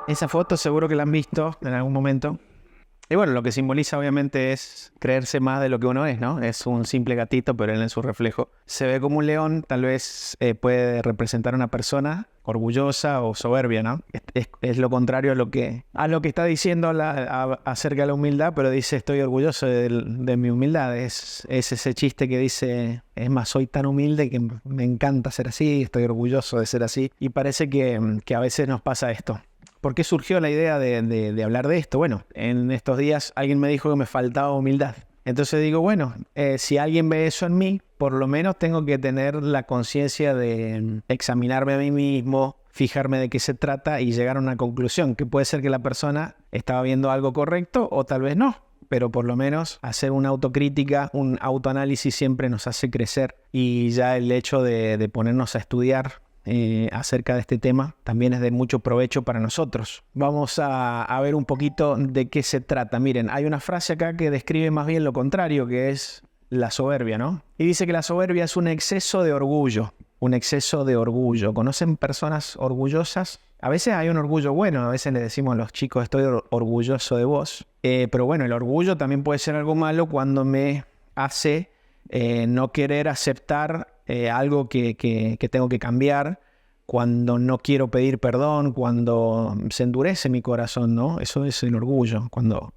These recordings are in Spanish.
Esa foto seguro que la han visto en algún momento. Y bueno, lo que simboliza obviamente es creerse más de lo que uno es, ¿no? Es un simple gatito, pero él en su reflejo se ve como un león. Tal vez puede representar a una persona orgullosa o soberbia, ¿no? Es lo contrario a lo que está diciendo acerca de la humildad, pero dice estoy orgulloso de mi humildad. Es ese chiste que dice, es más, soy tan humilde que me encanta ser así, estoy orgulloso de ser así. Y parece que a veces nos pasa esto. ¿Por qué surgió la idea de hablar de esto? Bueno, en estos días alguien me dijo que me faltaba humildad. Entonces digo, bueno, si alguien ve eso en mí, por lo menos tengo que tener la conciencia de examinarme a mí mismo, fijarme de qué se trata y llegar a una conclusión, que puede ser que la persona estaba viendo algo correcto o tal vez no. Pero por lo menos hacer una autocrítica, un autoanálisis siempre nos hace crecer y ya el hecho de ponernos a estudiar acerca de este tema también es de mucho provecho para nosotros. Vamos a ver un poquito de qué se trata. Miren, hay una frase acá que describe más bien lo contrario, que es la soberbia, ¿no? Y dice que la soberbia es un exceso de orgullo, un exceso de orgullo. ¿Conocen personas orgullosas? A veces hay un orgullo bueno, a veces le decimos a los chicos estoy orgulloso de vos, pero bueno, el orgullo también puede ser algo malo cuando me hace no querer aceptar algo que tengo que cambiar, cuando no quiero pedir perdón, cuando se endurece mi corazón, ¿no? Eso es el orgullo, cuando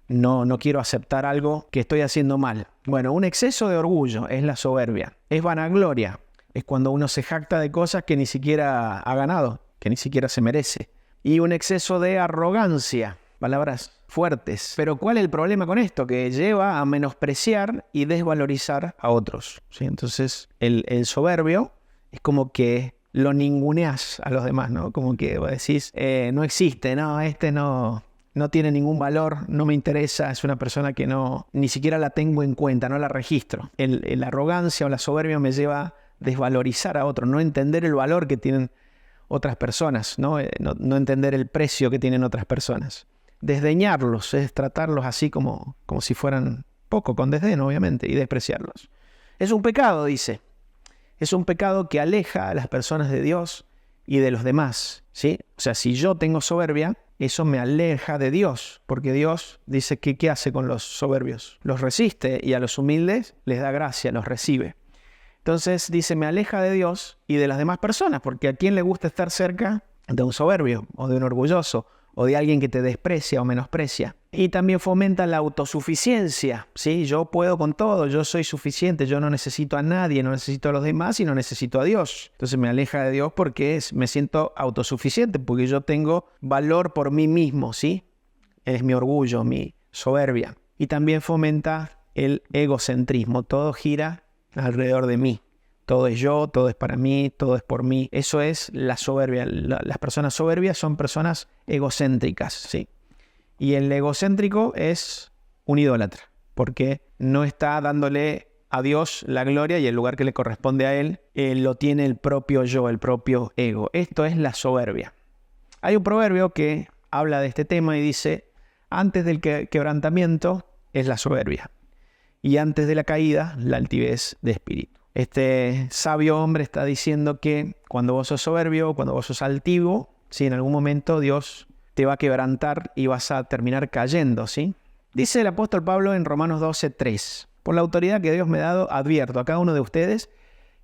no quiero aceptar algo que estoy haciendo mal. Bueno, un exceso de orgullo es la soberbia, es vanagloria, es cuando uno se jacta de cosas que ni siquiera ha ganado, que ni siquiera se merece. Y un exceso de arrogancia, palabras fuertes. Pero ¿cuál es el problema con esto? Que lleva a menospreciar y desvalorizar a otros, ¿sí? Entonces, el soberbio es como que lo ninguneas a los demás, ¿no? Como que vos decís, no existe, no, no tiene ningún valor, no me interesa, es una persona que ni siquiera la tengo en cuenta, no la registro. La arrogancia o la soberbia me lleva a desvalorizar a otros, no entender el valor que tienen otras personas, ¿no? No entender el precio que tienen otras personas. Desdeñarlos es tratarlos así como si fueran poco, con desdén obviamente, y despreciarlos. Es un pecado, dice. Es un pecado que aleja a las personas de Dios y de los demás, ¿sí? O sea, si yo tengo soberbia, eso me aleja de Dios, porque Dios dice que ¿qué hace con los soberbios? Los resiste y a los humildes les da gracia, los recibe. Entonces dice, me aleja de Dios y de las demás personas, porque ¿a quién le gusta estar cerca de un soberbio o de un orgulloso o de alguien que te desprecia o menosprecia? Y también fomenta la autosuficiencia, ¿sí? Yo puedo con todo, yo soy suficiente, yo no necesito a nadie, no necesito a los demás y no necesito a Dios. Entonces me aleja de Dios porque me siento autosuficiente, porque yo tengo valor por mí mismo, ¿sí? Es mi orgullo, mi soberbia. Y también fomenta el egocentrismo, todo gira alrededor de mí. Todo es yo, todo es para mí, todo es por mí. Eso es la soberbia. Las personas soberbias son personas egocéntricas, ¿sí? Y el egocéntrico es un idólatra, porque no está dándole a Dios la gloria y el lugar que le corresponde a Él, lo tiene el propio yo, el propio ego. Esto es la soberbia. Hay un proverbio que habla de este tema y dice, antes del quebrantamiento es la soberbia, y antes de la caída, la altivez de espíritu. Este sabio hombre está diciendo que cuando vos sos soberbio, cuando vos sos altivo, ¿sí? En algún momento Dios te va a quebrantar y vas a terminar cayendo, ¿sí? Dice el apóstol Pablo en Romanos 12:3, por la autoridad que Dios me ha dado, advierto a cada uno de ustedes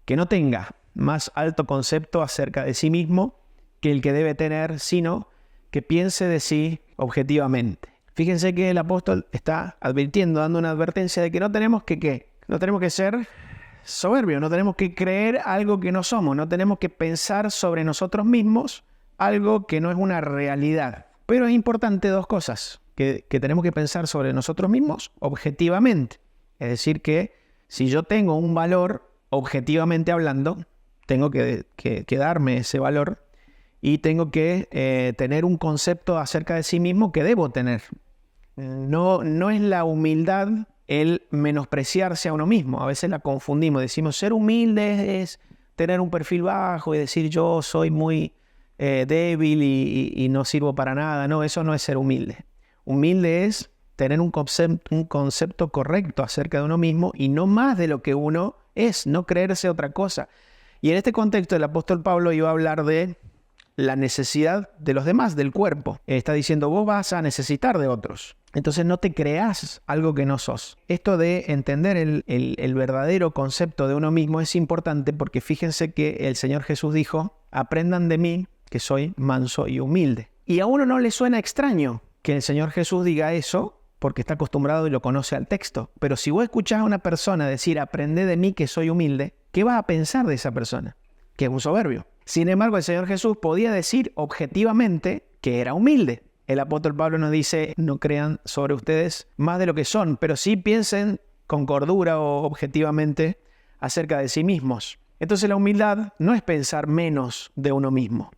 que no tenga más alto concepto acerca de sí mismo que el que debe tener, sino que piense de sí objetivamente. Fíjense que el apóstol está advirtiendo, dando una advertencia de que no tenemos que no tenemos que ser soberbios, no tenemos que creer algo que no somos, no tenemos que pensar sobre nosotros mismos algo que no es una realidad. Pero es importante dos cosas, que tenemos que pensar sobre nosotros mismos objetivamente. Es decir, que si yo tengo un valor, objetivamente hablando, tengo que darme ese valor y tengo que tener un concepto acerca de sí mismo que debo tener. No es la humildad el menospreciarse a uno mismo. A veces la confundimos. Decimos, ser humilde es tener un perfil bajo y decir yo soy muy débil y no sirvo para nada. No, eso no es ser humilde. Humilde es tener un concepto correcto acerca de uno mismo y no más de lo que uno es, no creerse otra cosa. Y en este contexto el apóstol Pablo iba a hablar de la necesidad de los demás, del cuerpo. Está diciendo, vos vas a necesitar de otros. Entonces no te creas algo que no sos. Esto de entender el verdadero concepto de uno mismo es importante porque fíjense que el Señor Jesús dijo, aprendan de mí que soy manso y humilde. Y a uno no le suena extraño que el Señor Jesús diga eso porque está acostumbrado y lo conoce al texto. Pero si vos escuchás a una persona decir, aprende de mí que soy humilde, ¿qué vas a pensar de esa persona? Que es un soberbio. Sin embargo, el Señor Jesús podía decir objetivamente que era humilde. El apóstol Pablo nos dice, no crean sobre ustedes más de lo que son, pero sí piensen con cordura o objetivamente acerca de sí mismos. Entonces la humildad no es pensar menos de uno mismo.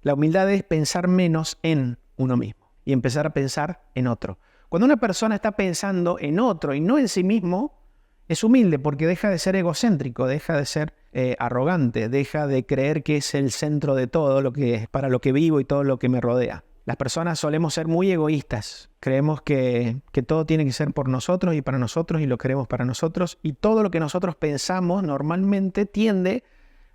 La humildad es pensar menos en uno mismo y empezar a pensar en otro. Cuando una persona está pensando en otro y no en sí mismo, es humilde porque deja de ser egocéntrico, deja de ser arrogante, deja de creer que es el centro de todo lo que es, para lo que vivo y todo lo que me rodea. Las personas solemos ser muy egoístas. Creemos que todo tiene que ser por nosotros y para nosotros y lo queremos para nosotros. Y todo lo que nosotros pensamos normalmente tiende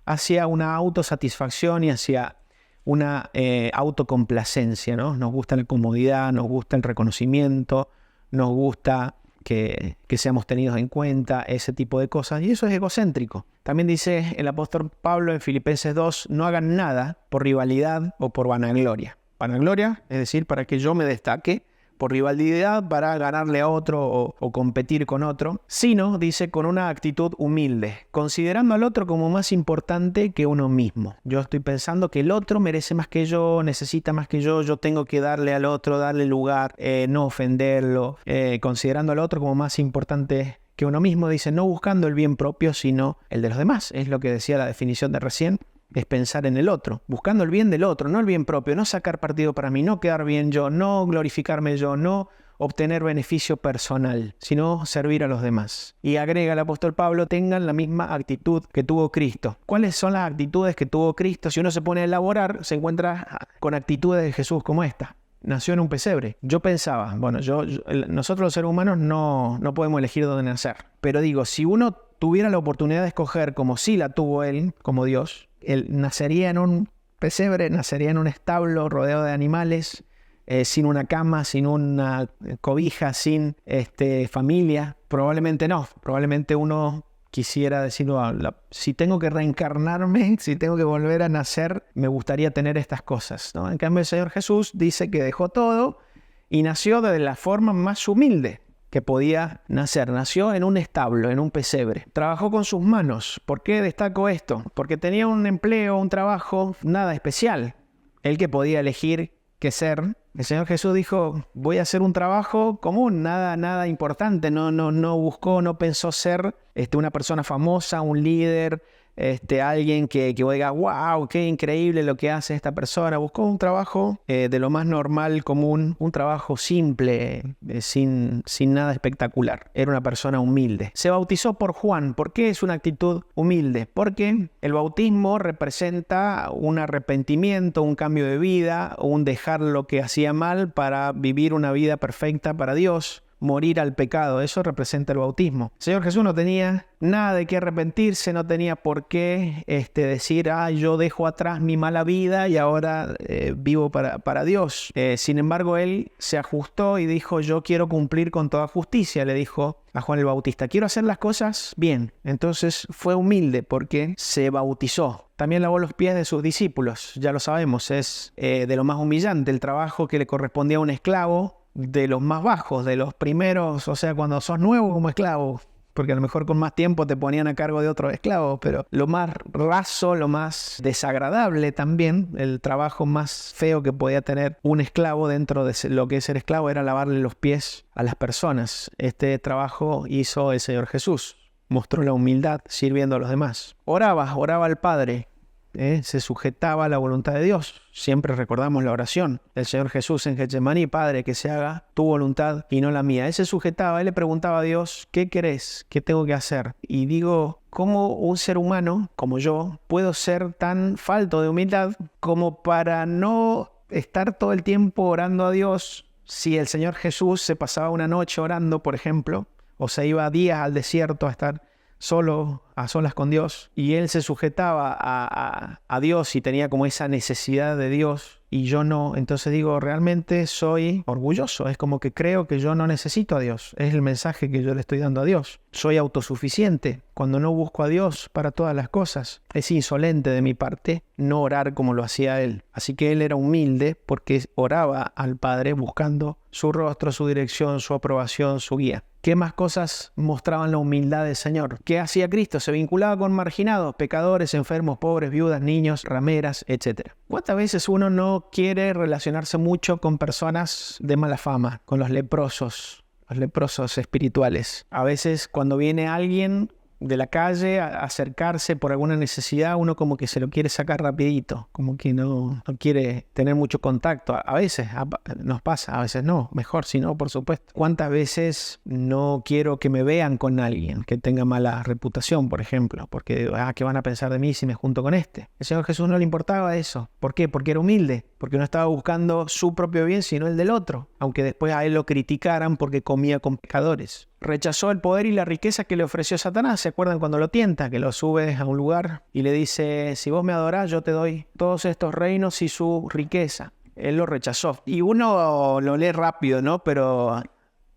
hacia una autosatisfacción y hacia una autocomplacencia, ¿no? Nos gusta la comodidad, nos gusta el reconocimiento, nos gusta que seamos tenidos en cuenta, ese tipo de cosas. Y eso es egocéntrico. También dice el apóstol Pablo en Filipenses 2, no hagan nada por rivalidad o por vanagloria. Vanagloria, es decir, para que yo me destaque, por rivalidad para ganarle a otro o competir con otro, sino, dice, con una actitud humilde, considerando al otro como más importante que uno mismo. Yo estoy pensando que el otro merece más que yo, necesita más que yo tengo que darle al otro, darle lugar, no ofenderlo, considerando al otro como más importante que uno mismo, dice, no buscando el bien propio, sino el de los demás. Es lo que decía la definición de recién. Es pensar en el otro, buscando el bien del otro, no el bien propio, no sacar partido para mí, no quedar bien yo, no glorificarme yo, no obtener beneficio personal, sino servir a los demás. Y agrega el apóstol Pablo, tengan la misma actitud que tuvo Cristo. ¿Cuáles son las actitudes que tuvo Cristo? Si uno se pone a elaborar, se encuentra con actitudes de Jesús como esta. Nació en un pesebre. Yo pensaba, bueno, nosotros los seres humanos no podemos elegir dónde nacer. Pero digo, si uno tuviera la oportunidad de escoger como sí la tuvo él, como Dios, él nacería en un pesebre, nacería en un establo rodeado de animales, sin una cama, sin una cobija, sin familia. Probablemente no. Probablemente uno quisiera decir, si tengo que reencarnarme, si tengo que volver a nacer, me gustaría tener estas cosas, ¿no? En cambio, el Señor Jesús dice que dejó todo y nació de la forma más humilde que podía nacer. Nació en un establo, en un pesebre. Trabajó con sus manos. ¿Por qué destaco esto? Porque tenía un empleo, un trabajo, nada especial. Él que podía elegir qué ser. El Señor Jesús dijo, voy a hacer un trabajo común, nada importante. No buscó, no pensó ser una persona famosa, un líder, alguien que diga, wow, qué increíble lo que hace esta persona. Buscó un trabajo de lo más normal, común, un trabajo simple, sin nada espectacular. Era una persona humilde. Se bautizó por Juan. ¿Por qué es una actitud humilde? Porque el bautismo representa un arrepentimiento, un cambio de vida, un dejar lo que hacía mal para vivir una vida perfecta para Dios. Morir al pecado, eso representa el bautismo. El Señor Jesús no tenía nada de qué arrepentirse, no tenía por qué decir, yo dejo atrás mi mala vida y ahora vivo para Dios. Sin embargo, él se ajustó y dijo, yo quiero cumplir con toda justicia, le dijo a Juan el Bautista, quiero hacer las cosas bien. Entonces fue humilde porque se bautizó. También lavó los pies de sus discípulos, ya lo sabemos, es de lo más humillante, el trabajo que le correspondía a un esclavo, de los más bajos, de los primeros, o sea, cuando sos nuevo como esclavo, porque a lo mejor con más tiempo te ponían a cargo de otro esclavo, pero lo más raso, lo más desagradable también, el trabajo más feo que podía tener un esclavo dentro de lo que es ser esclavo era lavarle los pies a las personas. Este trabajo hizo el Señor Jesús, mostró la humildad sirviendo a los demás. Oraba al Padre. Se sujetaba a la voluntad de Dios. Siempre recordamos la oración del Señor Jesús en Getsemaní, Padre, que se haga tu voluntad y no la mía. Él se sujetaba, él le preguntaba a Dios, ¿qué querés? ¿Qué tengo que hacer? Y digo, ¿cómo un ser humano como yo puedo ser tan falto de humildad como para no estar todo el tiempo orando a Dios? Si el Señor Jesús se pasaba una noche orando, por ejemplo, o se iba días al desierto a estar solo, a solas con Dios, y él se sujetaba a Dios y tenía como esa necesidad de Dios, y yo no. Entonces digo, realmente soy orgulloso. Es como que creo que yo no necesito a Dios. Es el mensaje que yo le estoy dando a Dios. Soy autosuficiente cuando no busco a Dios para todas las cosas. Es insolente de mi parte no orar como lo hacía él. Así que él era humilde porque oraba al Padre buscando su rostro, su dirección, su aprobación, su guía. ¿Qué más cosas mostraban la humildad del Señor? ¿Qué hacía Cristo? Se vinculaba con marginados, pecadores, enfermos, pobres, viudas, niños, rameras, etc. ¿Cuántas veces uno no quiere relacionarse mucho con personas de mala fama, con los leprosos espirituales? A veces cuando viene alguien de la calle a acercarse por alguna necesidad, uno como que se lo quiere sacar rapidito, como que no quiere tener mucho contacto. A veces nos pasa, a veces no, mejor si no, por supuesto. ¿Cuántas veces no quiero que me vean con alguien que tenga mala reputación, por ejemplo? Porque, ¿qué van a pensar de mí si me junto con este? El Señor Jesús no le importaba eso. ¿Por qué? Porque era humilde, porque no estaba buscando su propio bien, sino el del otro, aunque después a él lo criticaran porque comía con pecadores. Rechazó el poder y la riqueza que le ofreció Satanás. ¿Se acuerdan cuando lo tienta? Que lo sube a un lugar y le dice, si vos me adorás, yo te doy todos estos reinos y su riqueza. Él lo rechazó. Y uno lo lee rápido, ¿no? Pero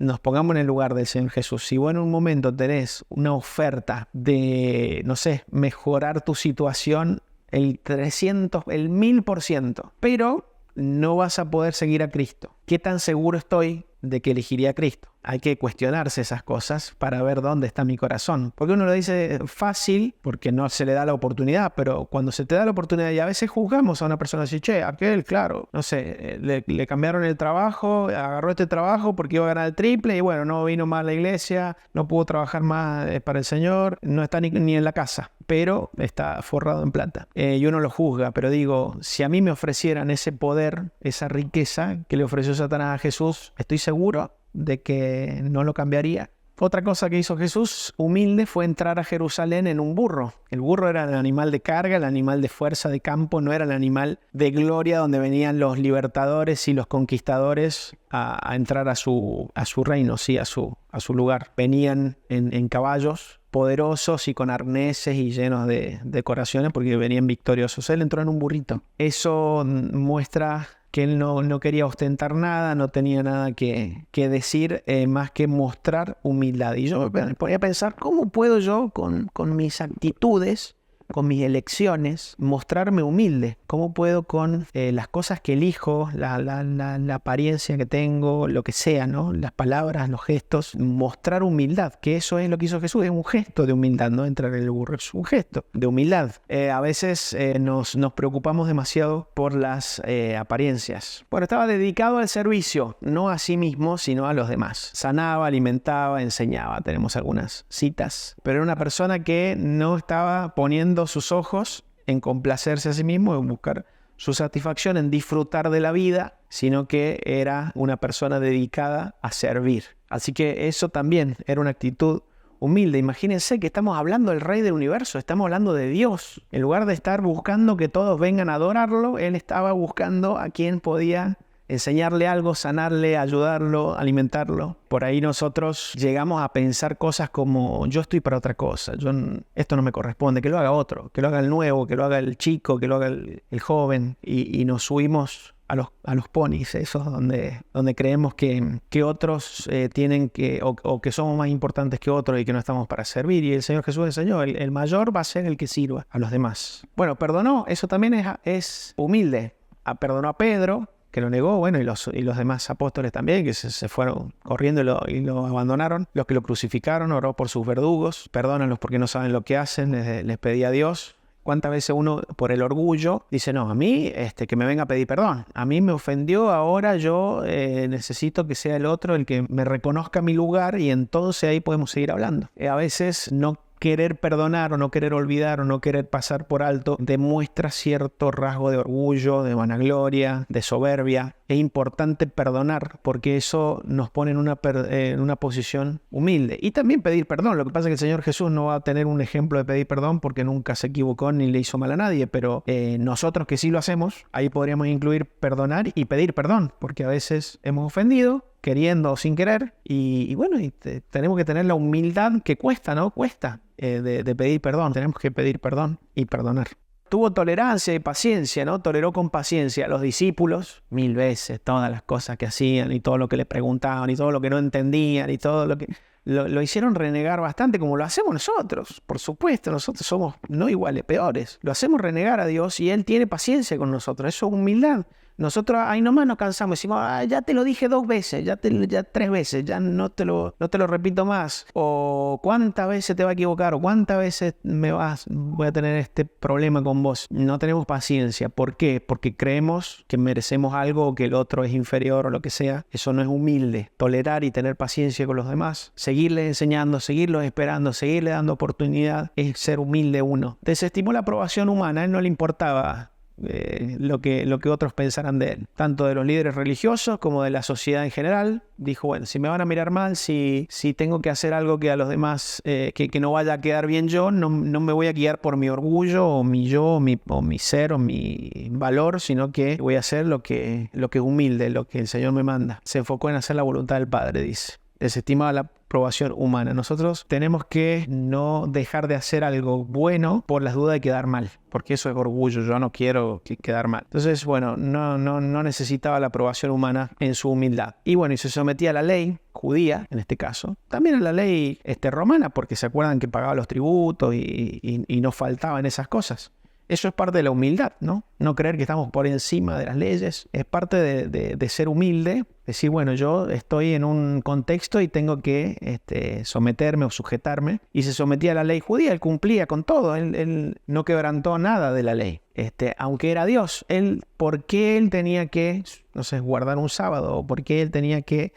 nos pongamos en el lugar del Señor Jesús. Si vos en un momento tenés una oferta de, no sé, mejorar tu situación el 300, el 1000%, pero no vas a poder seguir a Cristo. ¿Qué tan seguro estoy de que elegiría a Cristo? Hay que cuestionarse esas cosas para ver dónde está mi corazón. Porque uno lo dice fácil porque no se le da la oportunidad, pero cuando se te da la oportunidad, y a veces juzgamos a una persona así, che, aquel, claro, no sé, le cambiaron el trabajo, agarró este trabajo porque iba a ganar el triple y bueno, no vino más a la iglesia, no pudo trabajar más para el Señor, no está ni en la casa, pero está forrado en plata. Y uno lo juzga, pero digo, si a mí me ofrecieran ese poder, esa riqueza que le ofreció Satanás a Jesús, estoy seguro de que no lo cambiaría. Otra cosa que hizo Jesús, humilde, fue entrar a Jerusalén en un burro. El burro era el animal de carga, el animal de fuerza de campo, no era el animal de gloria donde venían los libertadores y los conquistadores a entrar a su reino, sí, a su lugar. Venían en caballos poderosos y con arneses y llenos de decoraciones porque venían victoriosos. Él entró en un burrito. Eso muestra que él no quería ostentar nada, no tenía nada que decir más que mostrar humildad. Y yo me ponía a pensar, ¿cómo puedo yo con mis actitudes, con mis elecciones, mostrarme humilde? ¿Cómo puedo con las cosas que elijo, la apariencia que tengo, lo que sea, ¿no? Las palabras, los gestos, mostrar humildad? Que eso es lo que hizo Jesús, es un gesto de humildad, no entrar en el burro, es un gesto de humildad. A veces nos preocupamos demasiado por las apariencias. Bueno, estaba dedicado al servicio, no a sí mismo, sino a los demás. Sanaba, alimentaba, enseñaba. Tenemos algunas citas. Pero era una persona que no estaba poniendo sus ojos en complacerse a sí mismo, en buscar su satisfacción, en disfrutar de la vida, sino que era una persona dedicada a servir. Así que eso también era una actitud humilde. Imagínense que estamos hablando del Rey del Universo, estamos hablando de Dios. En lugar de estar buscando que todos vengan a adorarlo, él estaba buscando a quien podía enseñarle algo, sanarle, ayudarlo, alimentarlo. Por ahí nosotros llegamos a pensar cosas como, yo estoy para otra cosa, esto no me corresponde, que lo haga otro, que lo haga el nuevo, que lo haga el chico, que lo haga el joven, y nos subimos a los ponis, esos donde creemos que otros tienen que, o que somos más importantes que otros y que no estamos para servir. Y el Señor Jesús enseñó, el mayor va a ser el que sirva a los demás. Bueno, perdonó, eso también es humilde. Perdonó a Pedro, que lo negó, bueno, y los demás apóstoles también, que se fueron corriendo y lo abandonaron. Los que lo crucificaron, oró por sus verdugos, perdónalos porque no saben lo que hacen, les pedía a Dios. ¿Cuántas veces uno, por el orgullo, dice, no, a mí, que me venga a pedir perdón? A mí me ofendió, ahora yo necesito que sea el otro el que me reconozca mi lugar y entonces ahí podemos seguir hablando. A veces no querer perdonar o no querer olvidar o no querer pasar por alto demuestra cierto rasgo de orgullo, de vanagloria, de soberbia. Es importante perdonar porque eso nos pone en una posición humilde. Y también pedir perdón. Lo que pasa es que el Señor Jesús no va a tener un ejemplo de pedir perdón porque nunca se equivocó ni le hizo mal a nadie, pero nosotros que sí lo hacemos, ahí podríamos incluir perdonar y pedir perdón, porque a veces hemos ofendido queriendo o sin querer. Y bueno, tenemos que tener la humildad que cuesta, ¿no? Cuesta de pedir perdón. Tenemos que pedir perdón y perdonar. Tuvo tolerancia y paciencia, ¿no? Toleró con paciencia a los discípulos 1000 veces, todas las cosas que hacían y todo lo que le preguntaban y todo lo que no entendían y todo lo que... Lo hicieron renegar bastante, como lo hacemos nosotros. Por supuesto, nosotros somos no iguales, peores. Lo hacemos renegar a Dios y Él tiene paciencia con nosotros. Eso es humildad. Nosotros ahí nomás nos cansamos. Decimos, ya te lo dije 2 veces, ya 3 veces, ya no te lo repito más. O cuántas veces te va a equivocar, o cuántas veces voy a tener este problema con vos. No tenemos paciencia. ¿Por qué? Porque creemos que merecemos algo o que el otro es inferior o lo que sea. Eso no es humilde. Tolerar y tener paciencia con los demás. Seguirles enseñando, seguirlos esperando, seguirle dando oportunidad es ser humilde uno. Desestimó la aprobación humana. A él no le importaba lo que otros pensaran de él, tanto de los líderes religiosos como de la sociedad en general. Dijo, bueno, si me van a mirar mal, si tengo que hacer algo que a los demás que no vaya a quedar bien yo, no me voy a guiar por mi orgullo o mi yo o mi ser o mi valor, sino que voy a hacer lo que es humilde, lo que el Señor me manda. Se enfocó en hacer la voluntad del Padre, dice. Desestimaba la aprobación humana. Nosotros tenemos que no dejar de hacer algo bueno por las dudas de quedar mal, porque eso es orgullo. Yo no quiero quedar mal. Entonces, bueno, no necesitaba la aprobación humana en su humildad. Y bueno, y se sometía a la ley judía, en este caso, también a la ley romana, porque se acuerdan que pagaba los tributos y no faltaban esas cosas. Eso es parte de la humildad, ¿no? No creer que estamos por encima de las leyes. Es parte de ser humilde. Decir, bueno, yo estoy en un contexto y tengo que someterme o sujetarme. Y se sometía a la ley judía. Él cumplía con todo. Él no quebrantó nada de la ley. Aunque era Dios. ¿Por qué él tenía que, no sé, guardar un sábado? ¿O por qué él tenía que,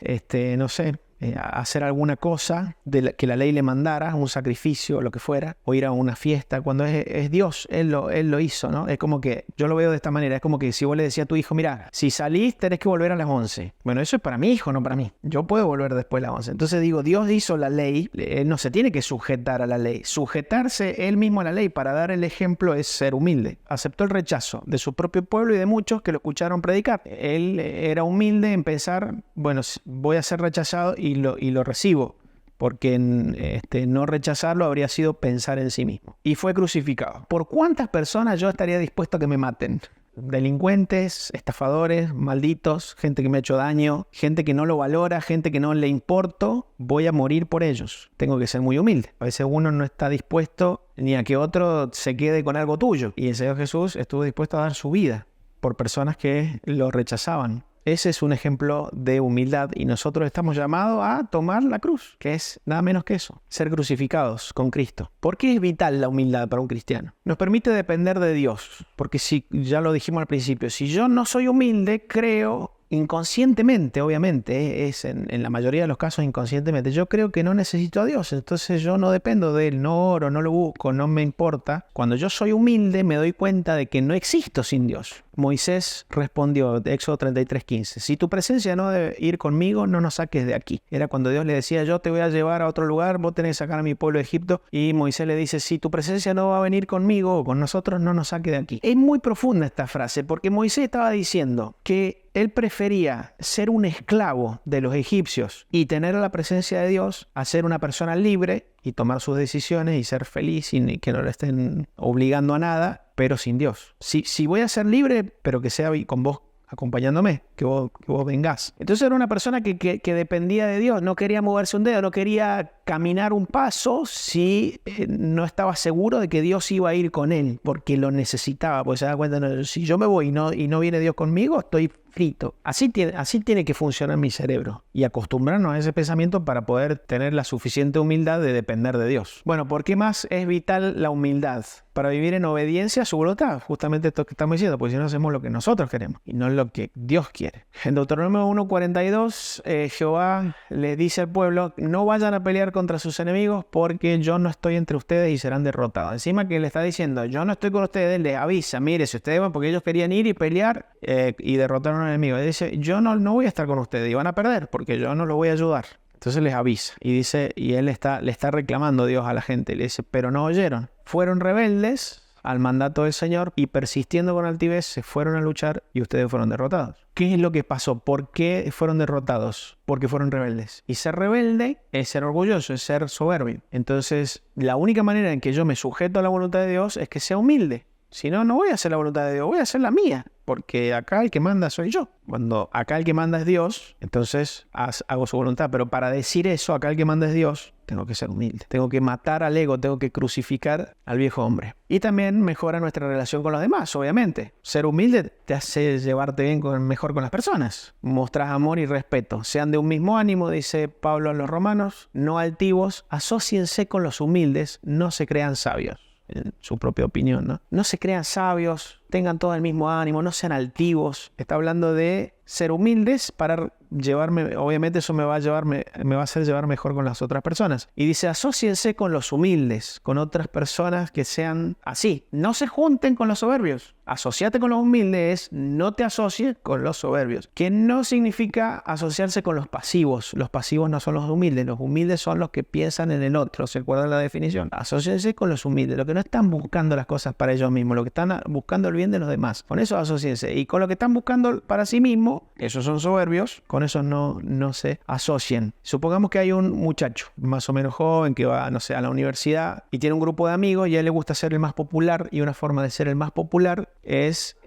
hacer alguna cosa que la ley le mandara, un sacrificio o lo que fuera, o ir a una fiesta, cuando es Dios? Él lo hizo, ¿no? Es como que, yo lo veo de esta manera, es como que si vos le decías a tu hijo, mira, si salís tenés que volver a las 11. Bueno, eso es para mi hijo, no para mí. Yo puedo volver después de las 11. Entonces digo, Dios hizo la ley, él no se tiene que sujetar a la ley. Sujetarse él mismo a la ley para dar el ejemplo es ser humilde. Aceptó el rechazo de su propio pueblo y de muchos que lo escucharon predicar. Él era humilde en pensar, bueno, voy a ser rechazado y lo recibo, porque no rechazarlo habría sido pensar en sí mismo. Y fue crucificado. ¿Por cuántas personas yo estaría dispuesto a que me maten? Delincuentes, estafadores, malditos, gente que me ha hecho daño, gente que no lo valora, gente que no le importo. Voy a morir por ellos. Tengo que ser muy humilde. A veces uno no está dispuesto ni a que otro se quede con algo tuyo. Y el Señor Jesús estuvo dispuesto a dar su vida por personas que lo rechazaban. Ese es un ejemplo de humildad y nosotros estamos llamados a tomar la cruz, que es nada menos que eso, ser crucificados con Cristo. ¿Por qué es vital la humildad para un cristiano? Nos permite depender de Dios, porque si ya lo dijimos al principio, si yo no soy humilde, creo inconscientemente, obviamente, es en la mayoría de los casos inconscientemente, yo creo que no necesito a Dios, entonces yo no dependo de Él, no oro, no lo busco, no me importa. Cuando yo soy humilde me doy cuenta de que no existo sin Dios. Moisés respondió, Éxodo 33:15, si tu presencia no debe ir conmigo, no nos saques de aquí. Era cuando Dios le decía, yo te voy a llevar a otro lugar, vos tenés que sacar a mi pueblo de Egipto, y Moisés le dice, si tu presencia no va a venir conmigo o con nosotros, no nos saques de aquí. Es muy profunda esta frase, porque Moisés estaba diciendo que él prefería ser un esclavo de los egipcios y tener la presencia de Dios a ser una persona libre y tomar sus decisiones y ser feliz y que no le estén obligando a nada, pero sin Dios. Si voy a ser libre, pero que sea con vos acompañándome, que vos vengás. Entonces era una persona que dependía de Dios, no quería moverse un dedo, no quería caminar un paso si no estaba seguro de que Dios iba a ir con él, porque lo necesitaba, porque se da cuenta, no, si yo me voy y no viene Dios conmigo, estoy frito. Así tiene que funcionar mi cerebro y acostumbrarnos a ese pensamiento para poder tener la suficiente humildad de depender de Dios. Bueno, ¿por qué más es vital la humildad? Para vivir en obediencia a su voluntad, justamente esto que estamos diciendo, porque si no hacemos lo que nosotros queremos y no lo que Dios quiere. En Deuteronomio 1:42, Jehová le dice al pueblo, no vayan a pelear contra sus enemigos porque yo no estoy entre ustedes y serán derrotados. Encima que le está diciendo, yo no estoy con ustedes, les avisa, mire, si ustedes van, porque ellos querían ir y pelear y derrotaron a un enemigo. Y dice, yo no voy a estar con ustedes y van a perder porque yo no los voy a ayudar. Entonces les avisa y dice, y él le está reclamando Dios a la gente, le dice, pero no oyeron. Fueron rebeldes al mandato del Señor y persistiendo con altivez se fueron a luchar y ustedes fueron derrotados. ¿Qué es lo que pasó? ¿Por qué fueron derrotados? Porque fueron rebeldes. Y ser rebelde es ser orgulloso, es ser soberbio. Entonces, la única manera en que yo me sujeto a la voluntad de Dios es que sea humilde. Si no, no voy a hacer la voluntad de Dios, voy a hacer la mía. Porque acá el que manda soy yo. Cuando acá el que manda es Dios, entonces hago su voluntad. Pero para decir eso, acá el que manda es Dios, tengo que ser humilde. Tengo que matar al ego, tengo que crucificar al viejo hombre. Y también mejora nuestra relación con los demás, obviamente. Ser humilde te hace llevarte bien mejor con las personas. Mostrás amor y respeto. Sean de un mismo ánimo, dice Pablo a los romanos, no altivos, asóciense con los humildes, no se crean sabios. En su propia opinión, ¿no? No se crean sabios, tengan todo el mismo ánimo, no sean altivos. Está hablando de ser humildes para llevarme, obviamente eso me va a hacer llevar mejor con las otras personas. Y dice, asóciense con los humildes, con otras personas que sean así. No se junten con los soberbios. Asociate con los humildes, no te asocies con los soberbios. Que no significa asociarse con los pasivos. Los pasivos no son los humildes son los que piensan en el otro. ¿Se acuerdan la definición? Asóciense con los humildes, los que no están buscando las cosas para ellos mismos, los que están buscando el bien de los demás. Con eso asóciense. Y con lo que están buscando para sí mismos, esos son soberbios, con eso no se asocien. Supongamos que hay un muchacho más o menos joven que va, no sé, a la universidad y tiene un grupo de amigos y a él le gusta ser el más popular, y una forma de ser el más popular es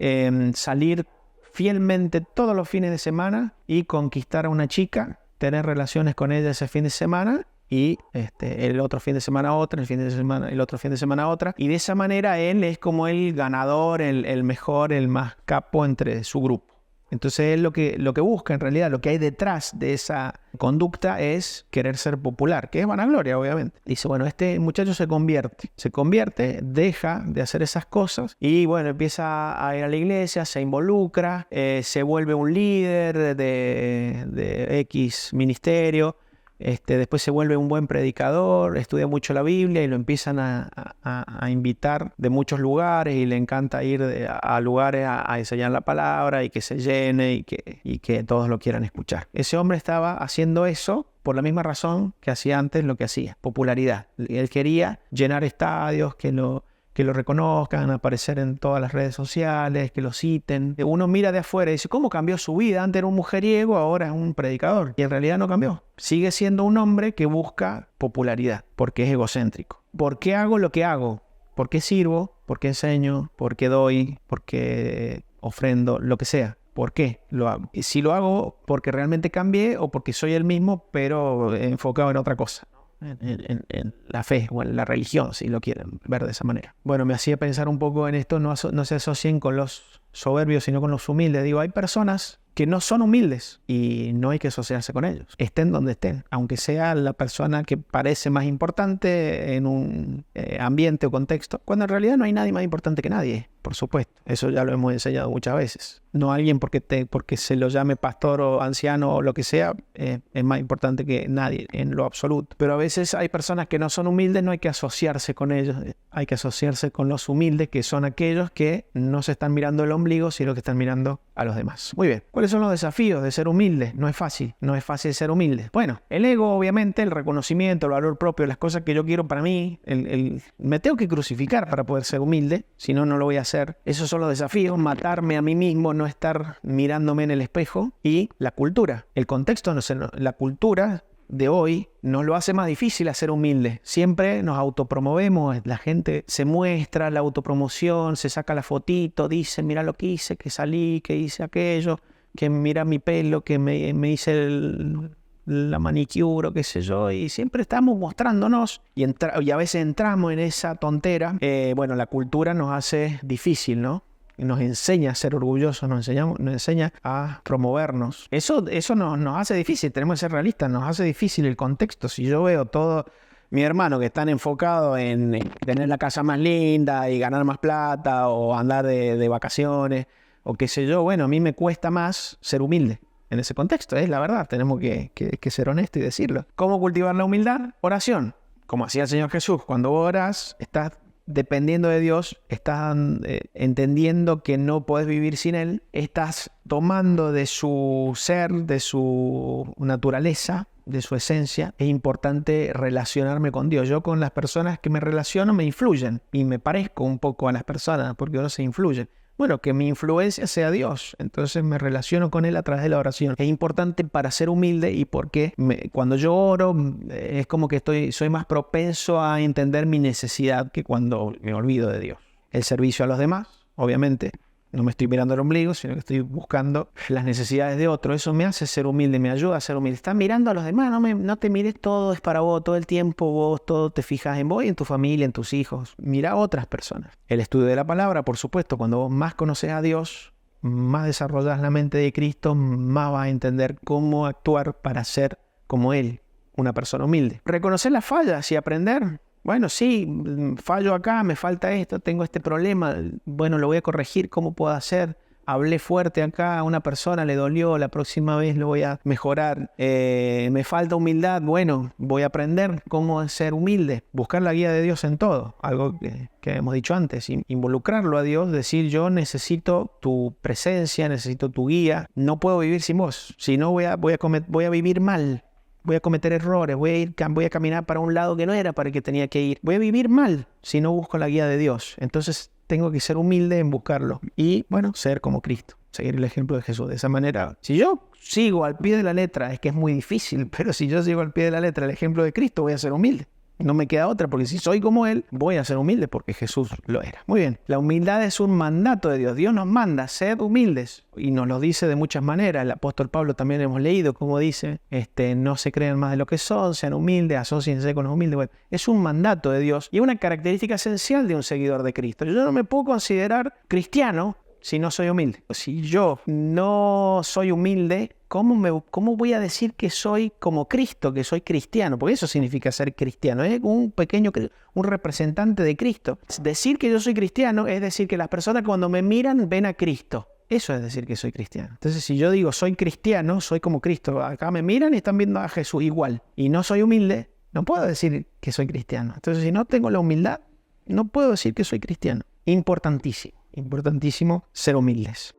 salir fielmente todos los fines de semana y conquistar a una chica, tener relaciones con ella ese fin de semana y el otro fin de semana otra, el otro fin de semana otra, y de esa manera él es como el ganador, el mejor, el más capo entre su grupo. Entonces él lo que busca en realidad, lo que hay detrás de esa conducta es querer ser popular, que es vanagloria obviamente. Dice, bueno, este muchacho se convierte, deja de hacer esas cosas y bueno, empieza a ir a la iglesia, se involucra, se vuelve un líder de X ministerio. Después se vuelve un buen predicador, estudia mucho la Biblia y lo empiezan a invitar de muchos lugares y le encanta ir a lugares a enseñar la palabra y que se llene y que todos lo quieran escuchar. Ese hombre estaba haciendo eso por la misma razón que hacía antes lo que hacía, popularidad. Él quería llenar estadios, que lo reconozcan, aparecer en todas las redes sociales, que lo citen. Uno mira de afuera y dice, ¿cómo cambió su vida? Antes era un mujeriego, ahora es un predicador. Y en realidad no cambió. Sigue siendo un hombre que busca popularidad, porque es egocéntrico. ¿Por qué hago lo que hago? ¿Por qué sirvo? ¿Por qué enseño? ¿Por qué doy? ¿Por qué ofrendo? Lo que sea. ¿Por qué lo hago? Y si lo hago porque realmente cambié o porque soy el mismo, pero enfocado en otra cosa. En la fe o en la religión, si lo quieren ver de esa manera. Bueno, me hacía pensar un poco en esto, no se asocien con los soberbios, sino con los humildes. Digo, hay personas que no son humildes y no hay que asociarse con ellos. Estén donde estén, aunque sea la persona que parece más importante en un ambiente o contexto, cuando en realidad no hay nadie más importante que nadie, por supuesto. Eso ya lo hemos enseñado muchas veces. No alguien porque se lo llame pastor o anciano o lo que sea, es más importante que nadie en lo absoluto. Pero a veces hay personas que no son humildes, no hay que asociarse con ellos. Hay que asociarse con los humildes, que son aquellos que no se están mirando el ombligo, sino que están mirando a los demás. Muy bien. ¿Cuáles son los desafíos de ser humilde? No es fácil ser humilde. Bueno, el ego, obviamente, el reconocimiento, el valor propio, las cosas que yo quiero para mí, me tengo que crucificar para poder ser humilde, si no, no lo voy a hacer. Esos son los desafíos, matarme a mí mismo, no estar mirándome en el espejo. Y la cultura, el contexto, no sé, la cultura de hoy nos lo hace más difícil a ser humilde. Siempre nos autopromovemos, la gente se muestra, la autopromoción, se saca la fotito, dice, mira lo que hice, que salí, que hice aquello, que mira mi pelo, que me hice la manicure, qué sé yo, y siempre estamos mostrándonos y a veces entramos en esa tontera. Bueno, la cultura nos hace difícil, ¿no? Nos enseña a ser orgullosos, nos enseña a promovernos. Eso nos hace difícil, tenemos que ser realistas, nos hace difícil el contexto. Si yo veo todo mi hermano que están enfocados en tener la casa más linda y ganar más plata o andar de vacaciones o qué sé yo, bueno, a mí me cuesta más ser humilde en ese contexto, es la verdad, tenemos que ser honestos y decirlo. ¿Cómo cultivar la humildad? Oración. Como hacía el Señor Jesús, cuando oras, estás dependiendo de Dios, estás entendiendo que no puedes vivir sin Él, estás tomando de su ser, de su naturaleza, de su esencia, es importante relacionarme con Dios. Yo con las personas que me relaciono me influyen y me parezco un poco a las personas porque uno se influye. Bueno, que mi influencia sea Dios, entonces me relaciono con Él a través de la oración. Es importante para ser humilde y porque cuando yo oro es como que soy más propenso a entender mi necesidad que cuando me olvido de Dios. El servicio a los demás, obviamente. No me estoy mirando el ombligo, sino que estoy buscando las necesidades de otro. Eso me hace ser humilde, me ayuda a ser humilde. Estás mirando a los demás, no te mires, todo es para vos, todo el tiempo vos, todo te fijas en vos y en tu familia, en tus hijos. Mira a otras personas. El estudio de la palabra, por supuesto, cuando vos más conoces a Dios, más desarrollás la mente de Cristo, más vas a entender cómo actuar para ser como Él, una persona humilde. Reconocer las fallas y aprender. Bueno, sí, fallo acá, me falta esto, tengo este problema, bueno, lo voy a corregir, ¿cómo puedo hacer? Hablé fuerte acá, a una persona le dolió, la próxima vez lo voy a mejorar. Me falta humildad, bueno, voy a aprender cómo ser humilde, buscar la guía de Dios en todo, algo que hemos dicho antes, involucrarlo a Dios, decir yo necesito tu presencia, necesito tu guía, no puedo vivir sin vos, si no voy a vivir mal. Voy a cometer errores, voy a caminar para un lado que no era para el que tenía que ir. Voy a vivir mal si no busco la guía de Dios. Entonces tengo que ser humilde en buscarlo. Y bueno, ser como Cristo. Seguir el ejemplo de Jesús. De esa manera, si yo sigo al pie de la letra, es que es muy difícil, pero si yo sigo al pie de la letra el ejemplo de Cristo, voy a ser humilde. No me queda otra, porque si soy como Él, voy a ser humilde porque Jesús lo era. Muy bien, la humildad es un mandato de Dios. Dios nos manda, sed humildes. Y nos lo dice de muchas maneras. El apóstol Pablo también hemos leído cómo dice, no se crean más de lo que son, sean humildes, asóciense con los humildes. Bueno, es un mandato de Dios y es una característica esencial de un seguidor de Cristo. Yo no me puedo considerar cristiano si no soy humilde. Si yo no soy humilde, ¿cómo voy a decir que soy como Cristo, que soy cristiano? Porque eso significa ser cristiano. Es un representante de Cristo. Decir que yo soy cristiano es decir que las personas cuando me miran ven a Cristo. Eso es decir que soy cristiano. Entonces, si yo digo soy cristiano, soy como Cristo. Acá me miran y están viendo a Jesús igual. Y no soy humilde, no puedo decir que soy cristiano. Entonces, si no tengo la humildad, no puedo decir que soy cristiano. Importantísimo ser humildes.